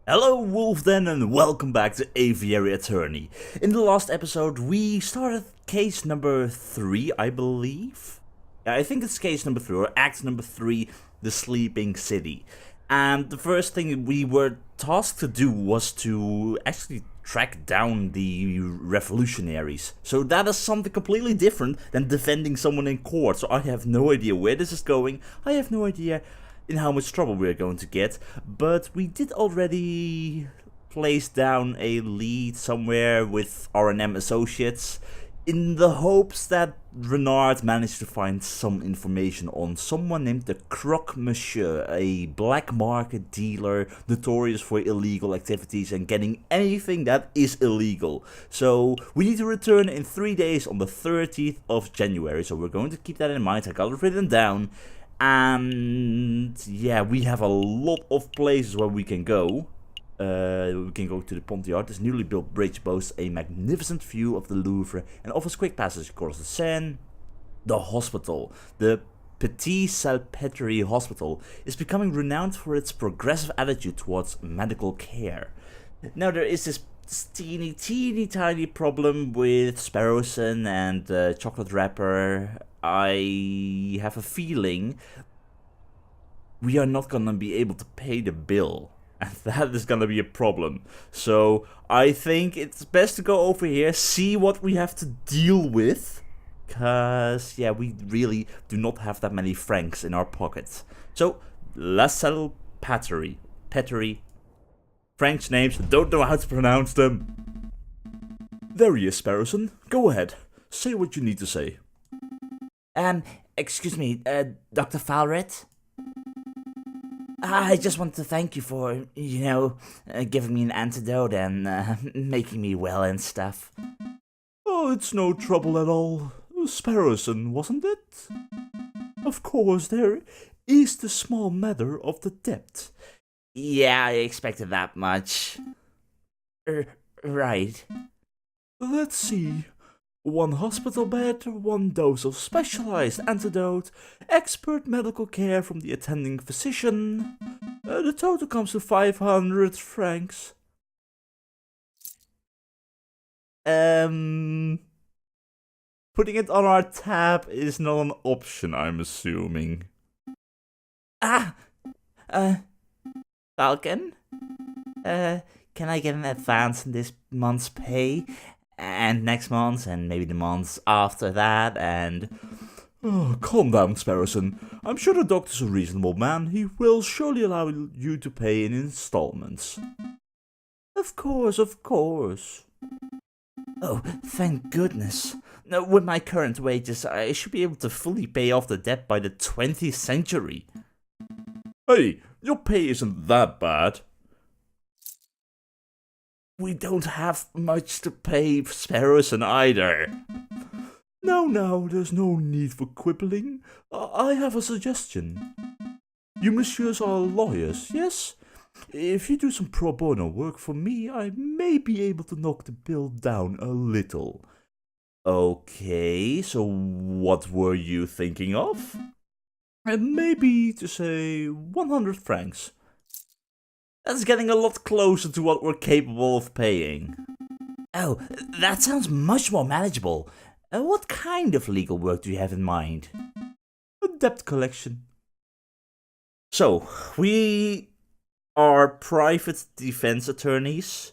Hello Wolfden and welcome back to Aviary Attorney. In the last episode we started case number 3, I believe. Yeah, I think it's case number 3 or act number 3, the Sleeping City. And the first thing we were tasked to do was to actually track down the revolutionaries. So that is something completely different than defending someone in court. So I have no idea where this is going. I have no idea in how much trouble we're going to get, but we did already place down a lead somewhere with R&M Associates in the hopes that Renard managed to find some information on someone named the Croque Monsieur, a black market dealer notorious for illegal activities and getting anything that is illegal. So we need to return in 3 days on the 30th of January, so we're going to keep that in mind. I got it written down. And yeah, we have a lot of places where we can go. We can go to the Pont d'Art. This newly built bridge boasts a magnificent view of the Louvre and offers quick passage across the Seine. The hospital, the Petit Salpêtrière Hospital, is becoming renowned for its progressive attitude towards medical care. Now there is this teeny tiny problem with Sparrowson and Chocolate Wrapper. I have a feeling we are not gonna be able to pay the bill, and that is gonna be a problem. So I think it's best to go over here, see what we have to deal with, cause yeah, we really do not have that many francs in our pockets. So La Salpêtrière, French names, don't know how to pronounce them. There he is, Sparrowson. Go ahead, say what you need to say. Excuse me, Dr. Falret? I just want to thank you for, giving me an antidote and making me well and stuff. Oh, it's no trouble at all. Sparrowson, wasn't it? Of course, there is the small matter of the debt. Yeah, I expected that much. Right. Let's see. 1 hospital bed, 1 dose of specialized antidote, expert medical care from the attending physician. The total comes to 500 francs. Putting it on our tab is not an option, I'm assuming. Falcon? Can I get an advance in this month's pay? And next month, and maybe the months after that, and... Oh, calm down, Sparrowson. I'm sure the doctor's a reasonable man. He will surely allow you to pay in installments. Of course. Oh, thank goodness. Now, with my current wages, I should be able to fully pay off the debt by the 20th century. Hey, your pay isn't that bad. We don't have much to pay Sparrowson either. No, there's no need for quibbling. I have a suggestion. You messieurs are lawyers, yes? If you do some pro bono work for me, I may be able to knock the bill down a little. Okay, so what were you thinking of? And maybe to say 100 francs. That's getting a lot closer to what we're capable of paying. Oh, that sounds much more manageable. What kind of legal work do you have in mind? A debt collection. So, we are private defense attorneys,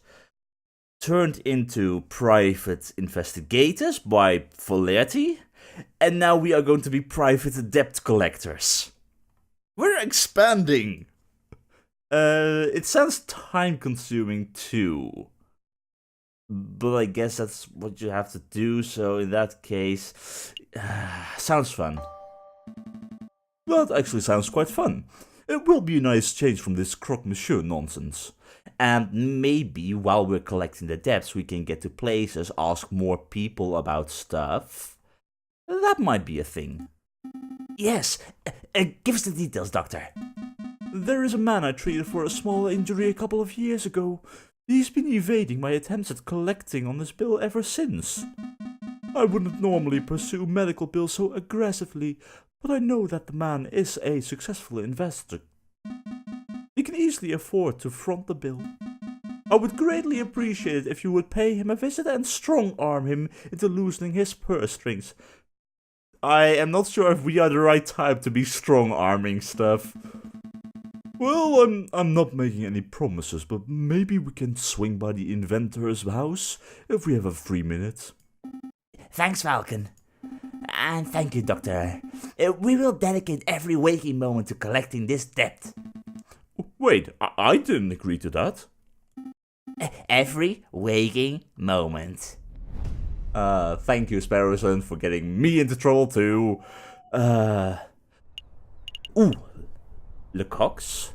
turned into private investigators by Falret, and now we are going to be private debt collectors. We're expanding! It sounds time-consuming too, but I guess that's what you have to do, so in that case, sounds fun. That actually sounds quite fun. It will be a nice change from this Croque Monsieur nonsense. And maybe while we're collecting the debts, we can get to places, ask more people about stuff. That might be a thing. Yes, give us the details, Doctor. There is a man I treated for a small injury a couple of years ago. He's been evading my attempts at collecting on his bill ever since. I wouldn't normally pursue medical bills so aggressively, but I know that the man is a successful investor. he can easily afford to front the bill. I would greatly appreciate it if you would pay him a visit and strong-arm him into loosening his purse strings. I am not sure if we are the right type to be strong-arming stuff. Well, I'm not making any promises, but maybe we can swing by the inventor's house if we have a free minute. Thanks, Falcon. And thank you, Doctor. We will dedicate every waking moment to collecting this debt. Wait, I didn't agree to that. Every waking moment. Thank you, Sparrowson, for getting me into trouble too. Lecoqs?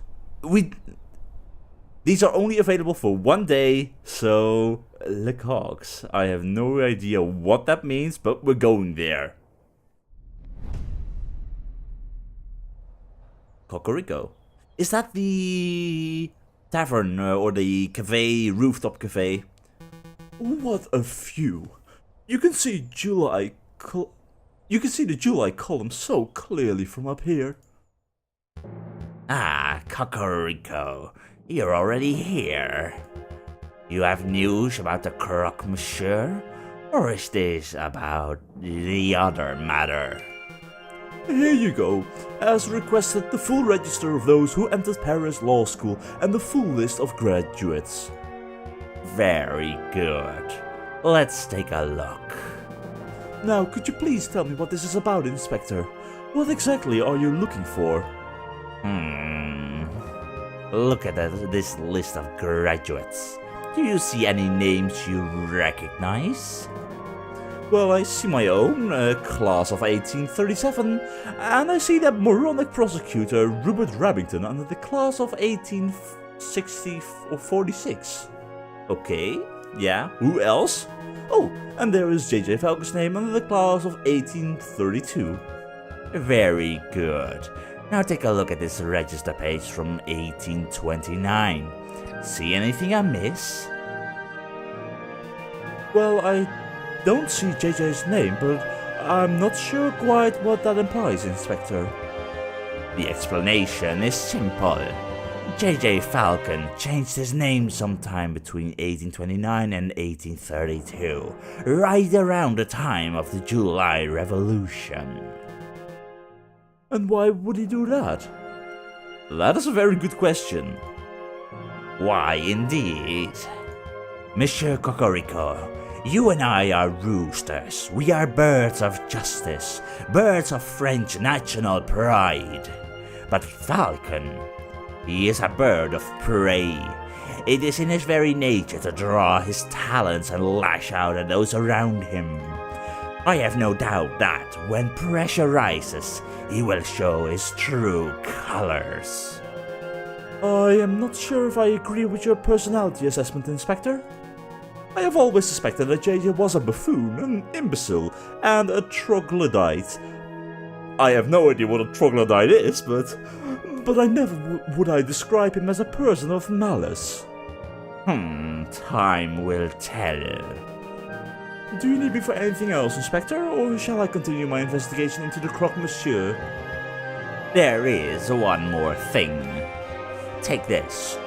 These are only available for 1 day, so Lecoqs. I have no idea what that means, but we're going there. Cocorico. Is that the tavern or the cafe, rooftop cafe? What a view! You can see the July column so clearly from up here. Ah, Cocorico, you're already here. You have news about the croque monsieur? Or is this about the other matter? Here you go. As requested, the full register of those who entered Paris Law School and the full list of graduates. Very good. Let's take a look. Now, could you please tell me what this is about, Inspector? What exactly are you looking for? Look at this list of graduates. Do you see any names you recognize? Well, I see my own, class of 1837, and I see that moronic prosecutor Rupert Rabington under the class of 1860 or 46. Okay, yeah, who else? Oh, and there is J.J. Falcon's name under the class of 1832. Very good. Now take a look at this register page from 1829. See anything amiss? Well, I don't see JJ's name, but I'm not sure quite what that implies, Inspector. The explanation is simple. J.J. Falcon changed his name sometime between 1829 and 1832, right around the time of the July Revolution. And why would he do that? That is a very good question. Why, indeed. Monsieur Cocorico, you and I are roosters. We are birds of justice, birds of French national pride. But Falcon, he is a bird of prey. It is in his very nature to draw his talons and lash out at those around him. I have no doubt that, when pressure rises, he will show his true colors. I am not sure if I agree with your personality assessment, Inspector. I have always suspected that JJ was a buffoon, an imbecile, and a troglodyte. I have no idea what a troglodyte is, but I never would I describe him as a person of malice. Time will tell. Do you need me for anything else, Inspector, or shall I continue my investigation into the croque monsieur? There is one more thing. Take this.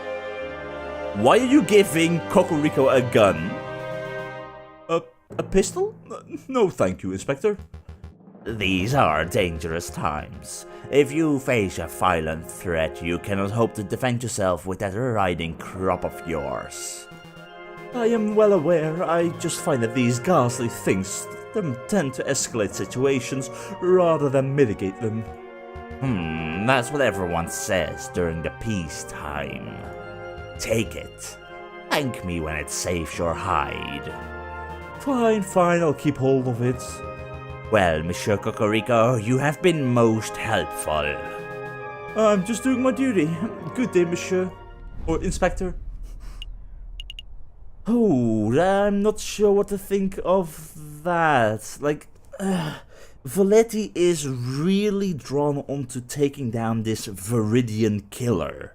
Why are you giving Cocorico a gun? A pistol? No thank you, Inspector. These are dangerous times. If you face a violent threat, you cannot hope to defend yourself with that riding crop of yours. I am well aware. I just find that these ghastly things tend to escalate situations rather than mitigate them. That's what everyone says during the peacetime. Take it. Thank me when it saves your hide. Fine, I'll keep hold of it. Well, Monsieur Cocorico, you have been most helpful. I'm just doing my duty. Good day, Monsieur. Or Inspector. Oh, I'm not sure what to think of that. Valetti is really drawn onto taking down this Viridian killer,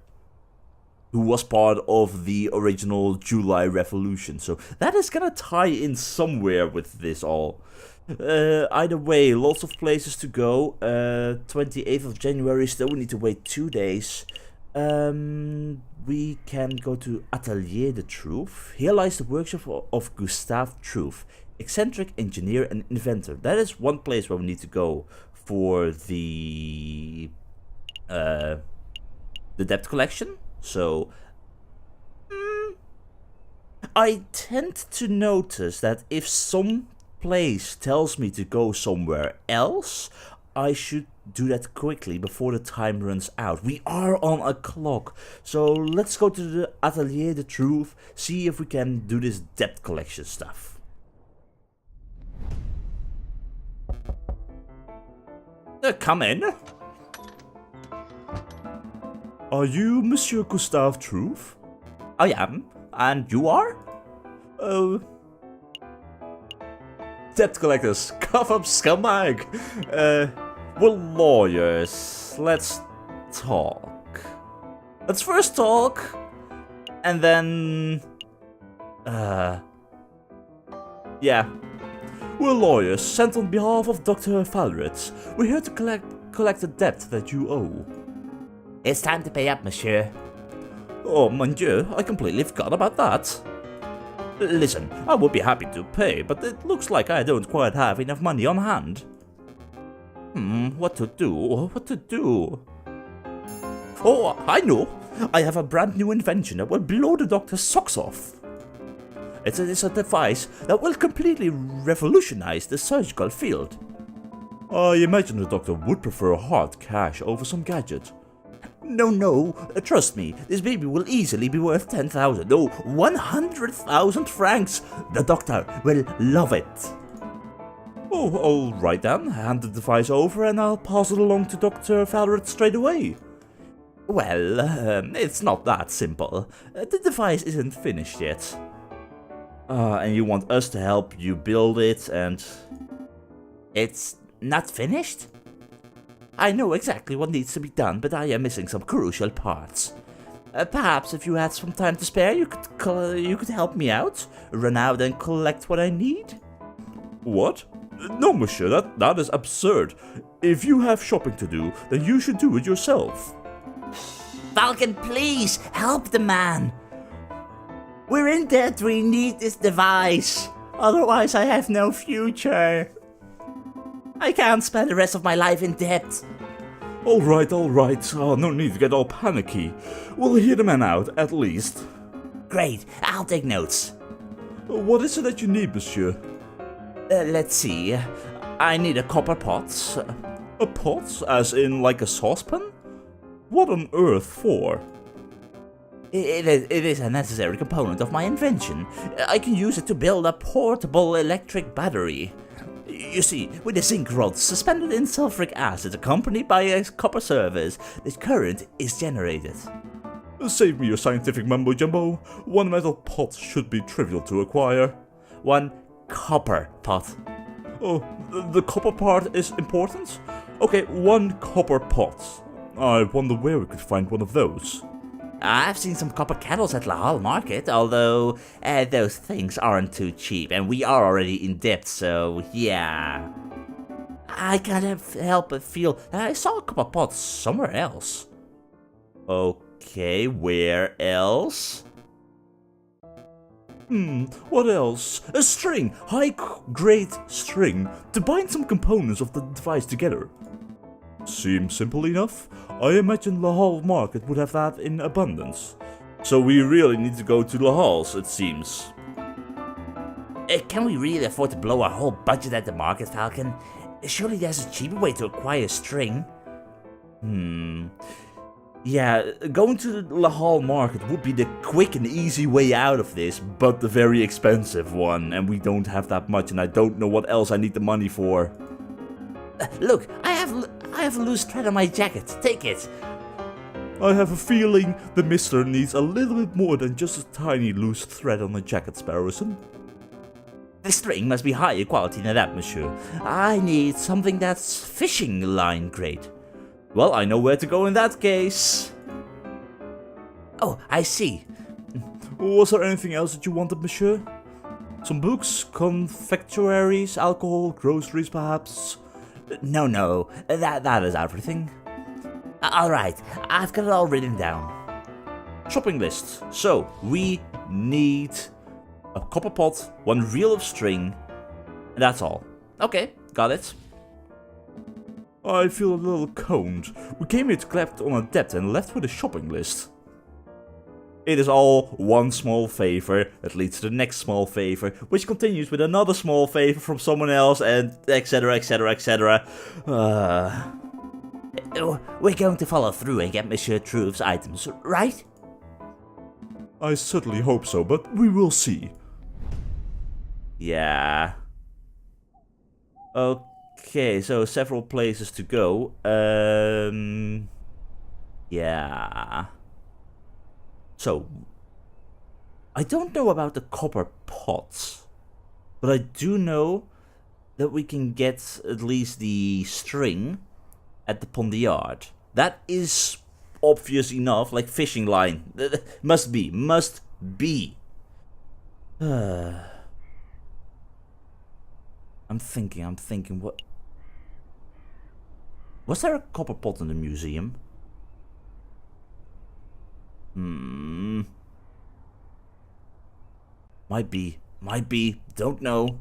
who was part of the original July Revolution. So that is gonna tie in somewhere with this all. Either way, lots of places to go. 28th of January, still we need to wait 2 days. We can go to Atelier de Truth. Here lies the workshop of Gustave Truth, eccentric engineer and inventor. That is one place where we need to go for the debt collection. So I tend to notice that if some place tells me to go somewhere else, I should do that quickly before the time runs out. We are on a clock, so let's go to the Atelier de Truth, see if we can do this debt collection stuff. Come in. Are you Monsieur Gustave Truth? I am. And you are? Debt collectors, cough up scumbag! We're lawyers. Let's talk. Let's first talk, and then... yeah. We're lawyers, sent on behalf of Dr. Falret. We're here to collect the debt that you owe. It's time to pay up, monsieur. Oh, mon Dieu, I completely forgot about that. Listen, I would be happy to pay, but it looks like I don't quite have enough money on hand. What to do? Oh, I know! I have a brand new invention that will blow the doctor's socks off. It's a device that will completely revolutionize the surgical field. I imagine the doctor would prefer hard cash over some gadget. No, trust me, this baby will easily be worth 10,000, no, 100,000 francs. The doctor will love it. Oh, alright then, hand the device over and I'll pass it along to Dr. Falret straight away. Well, it's not that simple. The device isn't finished yet. And you want us to help you build it and... It's not finished? I know exactly what needs to be done, but I am missing some crucial parts. Perhaps if you had some time to spare, you could help me out, run out and collect what I need? What? No, monsieur, that is absurd. If you have shopping to do, then you should do it yourself. Falcon, please, help the man. We're in debt, we need this device. Otherwise I have no future. I can't spend the rest of my life in debt. Alright. Oh, no need to get all panicky. We'll hear the man out, at least. Great, I'll take notes. What is it that you need, monsieur? Let's see. I need a copper pot. A pot? As in like a saucepan? What on earth for? It is a necessary component of my invention. I can use it to build a portable electric battery. You see, with a zinc rod suspended in sulfuric acid accompanied by a copper service, this current is generated. Save me your scientific mumbo-jumbo. One metal pot should be trivial to acquire. One copper pot. Oh, the copper part is important? Okay, one copper pot. I wonder where we could find one of those. I've seen some copper kettles at La Halle Market, although those things aren't too cheap, and we are already in debt, so yeah. I can't help but feel that I saw a copper pot somewhere else. Okay, where else? What else? A string! High-grade string to bind some components of the device together. Seems simple enough. I imagine La Halle Market would have that in abundance. So we really need to go to La Halle's, it seems. Can we really afford to blow our whole budget at the market, Falcon? Surely there's a cheaper way to acquire string. Yeah, going to the La Halle Market would be the quick and easy way out of this, but the very expensive one, and we don't have that much, and I don't know what else I need the money for. Look, I have a loose thread on my jacket. Take it. I have a feeling the mister needs a little bit more than just a tiny loose thread on the jacket, Sparrowson. The string must be higher quality than that, monsieur. I need something that's fishing line grade. Well, I know where to go in that case. Oh, I see. Was there anything else that you wanted, monsieur? Some books, confectionaries, alcohol, groceries perhaps? No, that is everything. Alright, I've got it all written down. Shopping list. So, we need a copper pot, 1 reel of string, and that's all. Okay, got it. I feel a little coned. We came here to collect on a debt and left with a shopping list. It is all one small favor that leads to the next small favor, which continues with another small favor from someone else, and etc, etc, etc. We're going to follow through and get Monsieur Trouve's items, right? I certainly hope so, but we will see. Yeah. Okay, so several places to go. Yeah. So, I don't know about the copper pots, but I do know that we can get at least the string at the pond yard. That is obvious enough, like fishing line. Must be. I'm thinking, what? Was there a copper pot in the museum? Might be, don't know.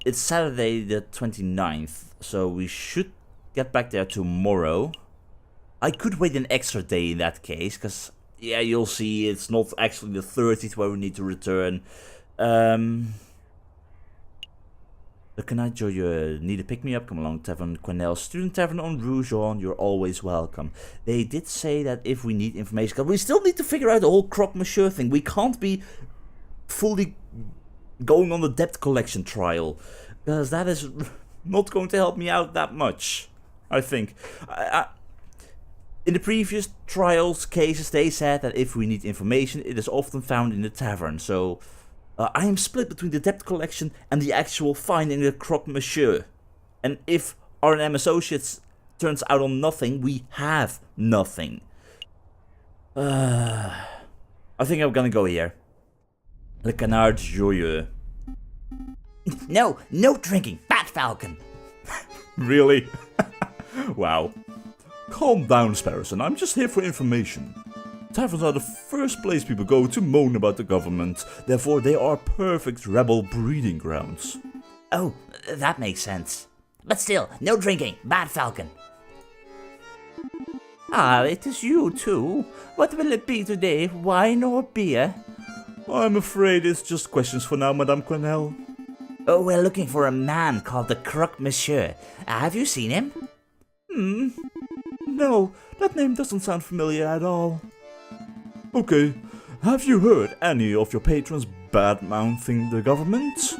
It's Saturday the 29th, so we should get back there tomorrow. I could wait an extra day in that case, because, yeah, you'll see it's not actually the 30th where we need to return. Look, can I join you? Need a pick-me-up? Come along, Tavern Quenelle, Student Tavern on Rougon. You're always welcome. They did say that if we need information, because we still need to figure out the whole Croque Monsieur thing. We can't be fully going on the debt collection trial, because that is not going to help me out that much, I think. In the previous trials cases, they said that if we need information, it is often found in the tavern. So I am split between the debt collection and the actual finding the Croque Monsieur. And if R&M Associates turns out on nothing, we have nothing. I think I'm gonna go here. Le Canard Joyeux. No drinking, Bat Falcon. Really? Wow. Calm down, Sparrowson. I'm just here for information. Taverns are the first place people go to moan about the government. Therefore, they are perfect rebel breeding grounds. Oh, that makes sense. But still, no drinking, Bat Falcon. Ah, it is you too. What will it be today, wine or beer? I'm afraid it's just questions for now, Madame Quenelle. Oh, we're looking for a man called the Croque Monsieur. Have you seen him? No, that name doesn't sound familiar at all. Okay, have you heard any of your patrons bad-mouthing the government?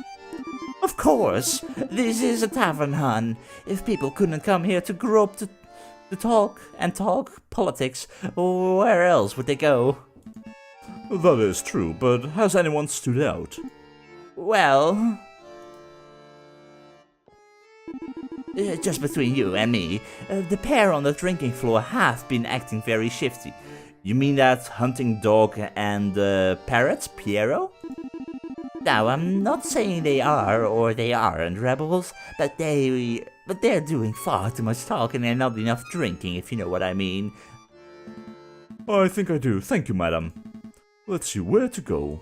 Of course, this is a tavern, hon. If people couldn't come here to grow up to talk politics, where else would they go? That is true, but has anyone stood out? Well, just between you and me, the pair on the drinking floor have been acting very shifty. You mean that hunting dog and parrot, Piero? Now, I'm not saying they are or they aren't rebels, but they're doing far too much talking and not enough drinking, if you know what I mean. I think I do. Thank you, madam. Let's see, where to go?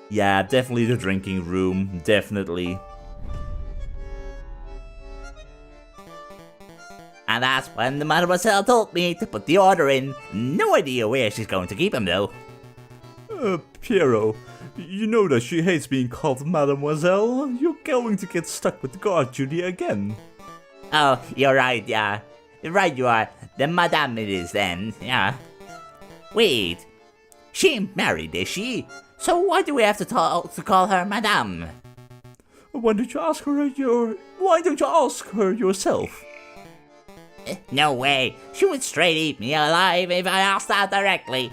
Yeah, definitely the drinking room. Definitely. And that's when the mademoiselle told me to put the order in. No idea where she's going to keep him, though. Piero, you know that she hates being called mademoiselle. You're going to get stuck with guard duty again. Oh, you're right, yeah. Right you are. The madame it is then, yeah. Wait, she ain't married, is she? So why do we have to call her madame? Why don't you ask her yourself? No way. She would straight eat me alive if I asked that directly.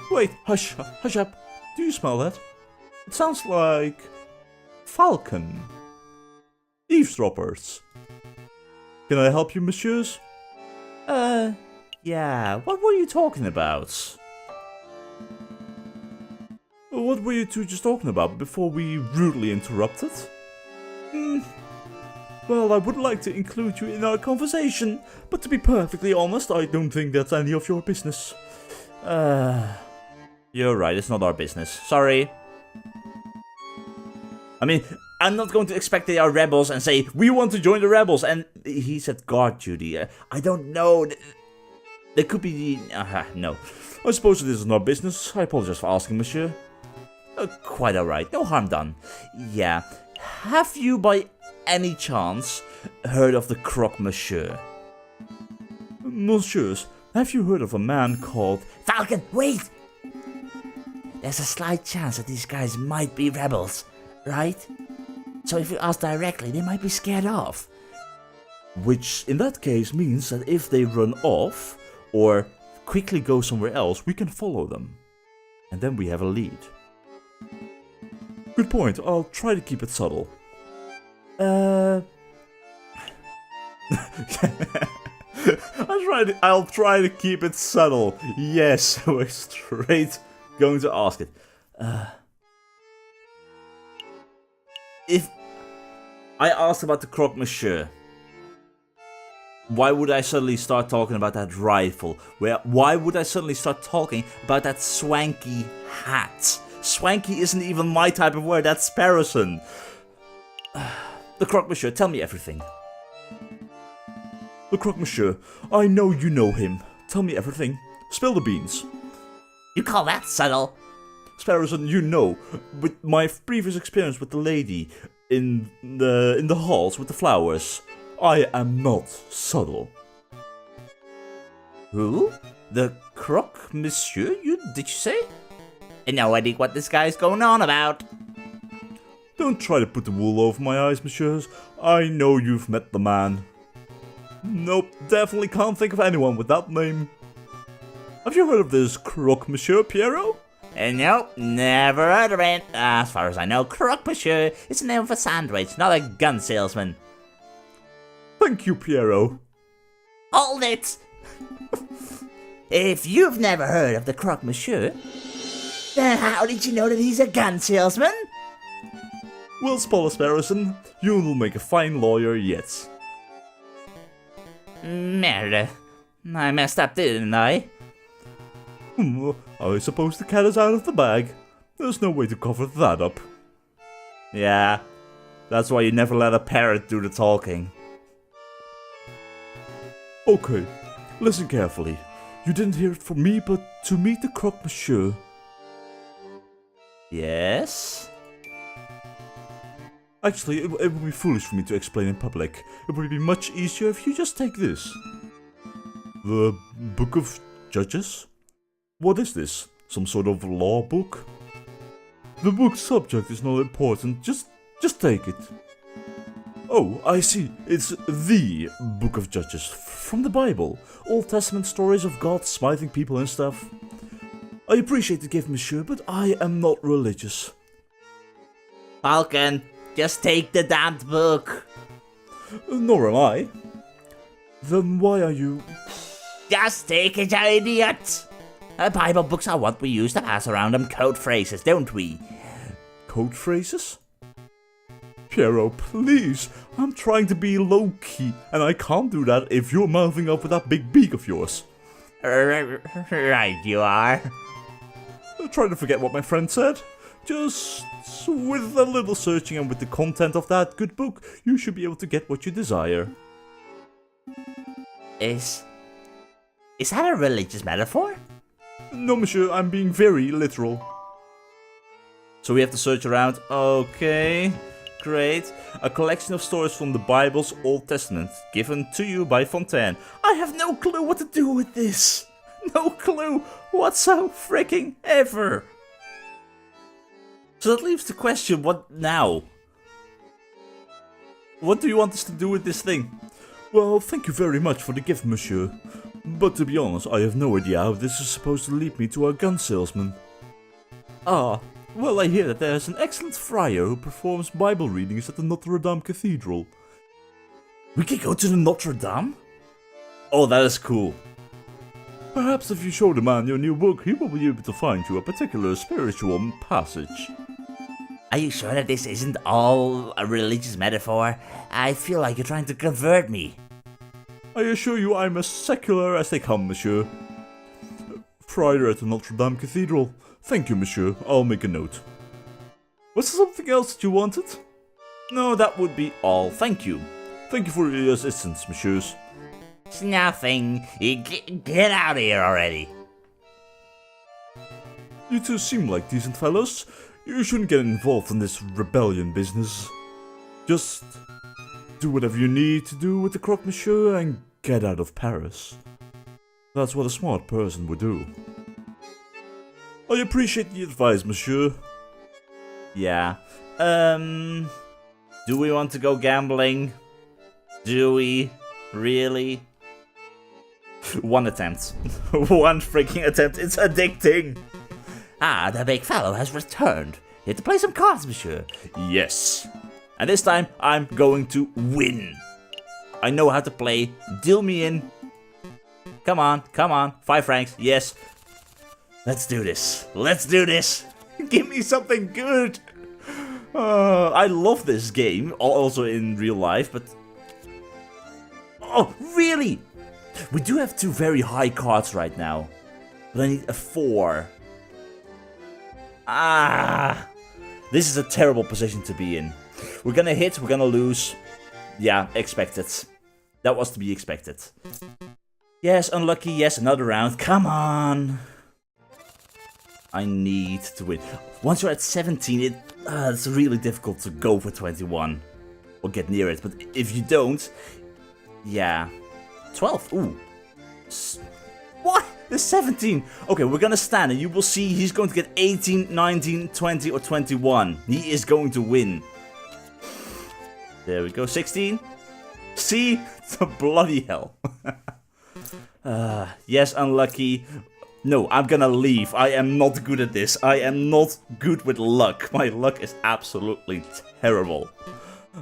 Wait, hush up. Do you smell that? It sounds like falcon. Eavesdroppers. Can I help you, messieurs? Yeah, what were you talking about? What were you two just talking about before we rudely interrupted? Well, I would like to include you in our conversation, but to be perfectly honest, I don't think that's any of your business. You're right, it's not our business. Sorry. I mean, I'm not going to expect they are rebels and say, we want to join the rebels, and he said guard duty. I don't know. There could be the... no. I suppose it isn't our business. I apologize for asking, monsieur. Quite alright, no harm done. Yeah. Have you by any chance heard of the Croque Monsieur? Monsieurs, have you heard of a man called... Falcon, wait! There's a slight chance that these guys might be rebels, right? So if you ask directly, they might be scared off. Which in that case means that if they run off, or quickly go somewhere else, we can follow them. And then we have a lead. Good point, I'll try to keep it subtle. I'll try to keep it subtle. Yes, we're straight going to ask it. If I asked about the Croque Monsieur, why would I suddenly start talking about that rifle? Why would I suddenly start talking about that swanky hat? Swanky isn't even my type of word, that's Sparrowson. The Croque Monsieur, tell me everything. The Croque Monsieur, I know you know him. Tell me everything. Spill the beans. You call that subtle? Sparrowson, you know, with my previous experience with the lady in the halls with the flowers, I am not subtle. Who? The Croque Monsieur, did you say? No idea what this guy's going on about. Don't try to put the wool over my eyes, messieurs. I know you've met the man. Nope, definitely can't think of anyone with that name. Have you heard of this Croque Monsieur, Pierrot? Nope, never heard of it. As far as I know, Croque Monsieur is a name for sandwich, not a gun salesman. Thank you, Pierrot. Hold it! If you've never heard of the Croque Monsieur, then how did you know that he's a gun salesman? Well, Spoiler Sparrowson, you will make a fine lawyer yet. Merde. I messed up, didn't I? I suppose the cat is out of the bag. There's no way to cover that up. Yeah, that's why you never let a parrot do the talking. Okay, listen carefully. You didn't hear it from me, but to meet the Croque Monsieur. Yes? Actually, it would be foolish for me to explain in public. It would be much easier if you just take this. The Book of Judges? What is this? Some sort of law book? The book's subject is not important, just take it. Oh, I see. It's the Book of Judges, from the Bible. Old Testament stories of God smiting people and stuff. I appreciate the gift, monsieur, but I am not religious. Falcon, just take the damned book. Nor am I. Then why are you... Just take it, you idiot! Bible books are what we use to pass around them code phrases, don't we? Code phrases? Pierrot, please. I'm trying to be low-key, and I can't do that if you're mouthing up with that big beak of yours. Right, you are. Try to forget what my friend said. Just with a little searching and with the content of that good book, you should be able to get what you desire. Is that a religious metaphor? No, monsieur, I'm being very literal. So we have to search around. Okay, great. A collection of stories from the Bible's Old Testament, given to you by Fontaine. I have no clue what to do with this. No clue whatsoever freaking ever. So that leaves the question, what now? What do you want us to do with this thing? Well, thank you very much for the gift, monsieur. But to be honest, I have no idea how this is supposed to lead me to our gun salesman. Ah, well, I hear that there is an excellent friar who performs Bible readings at the Notre Dame Cathedral. We can go to the Notre Dame? Oh, that is cool. Perhaps if you show the man your new book, he will be able to find you a particular spiritual passage. Are you sure that this isn't all a religious metaphor? I feel like you're trying to convert me. I assure you I'm as secular as they come, monsieur. Friar at the Notre Dame Cathedral. Thank you, monsieur. I'll make a note. Was there something else that you wanted? No, that would be all. Thank you. Thank you for your assistance, messieurs. It's nothing. Get out of here already. You two seem like decent fellows. You shouldn't get involved in this rebellion business. Just do whatever you need to do with the croque monsieur and get out of Paris. That's what a smart person would do. I appreciate the advice, monsieur. Yeah. Do we want to go gambling? Do we? Really? One attempt. One freaking attempt. It's addicting. Ah, the big fellow has returned. You have to play some cards, monsieur. Yes. And this time, I'm going to win. I know how to play. Deal me in. Come on, come on. 5 francs, yes. Let's do this. Let's do this. Give me something good. I love this game, also in real life, but... Oh, really? We do have 2 very high cards right now. But I need a 4. Ah, this is a terrible position to be in. We're gonna hit, we're gonna lose. Yeah, expected. That was to be expected. Yes, unlucky, yes, another round. Come on. I need to win. Once you're at 17, it's really difficult to go for 21. Or get near it, but if you don't... Yeah. 12, ooh. What? There's 17. Okay, we're gonna stand and you will see he's going to get 18, 19, 20 or 21. He is going to win. There we go, 16. See? The bloody hell. Yes, unlucky. No, I'm gonna leave. I am not good at this. I am not good with luck. My luck is absolutely terrible.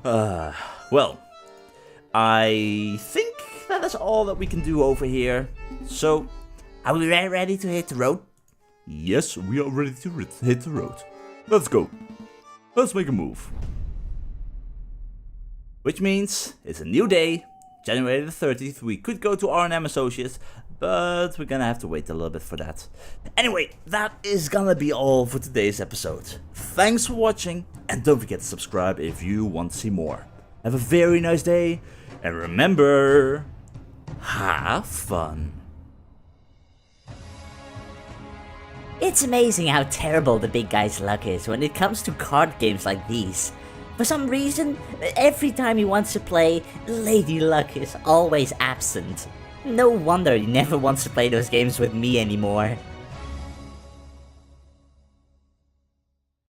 Well, I think that is all that we can do over here. So, are we ready to hit the road? Yes, we are ready to hit the road. Let's go. Let's make a move. Which means it's a new day, January the 30th. We could go to R&M Associates, but we're gonna have to wait a little bit for that. Anyway, that is gonna be all for today's episode. Thanks for watching, and don't forget to subscribe if you want to see more. Have a very nice day, and remember, have fun. It's amazing how terrible the big guy's luck is when it comes to card games like these. For some reason, every time he wants to play, Lady Luck is always absent. No wonder he never wants to play those games with me anymore.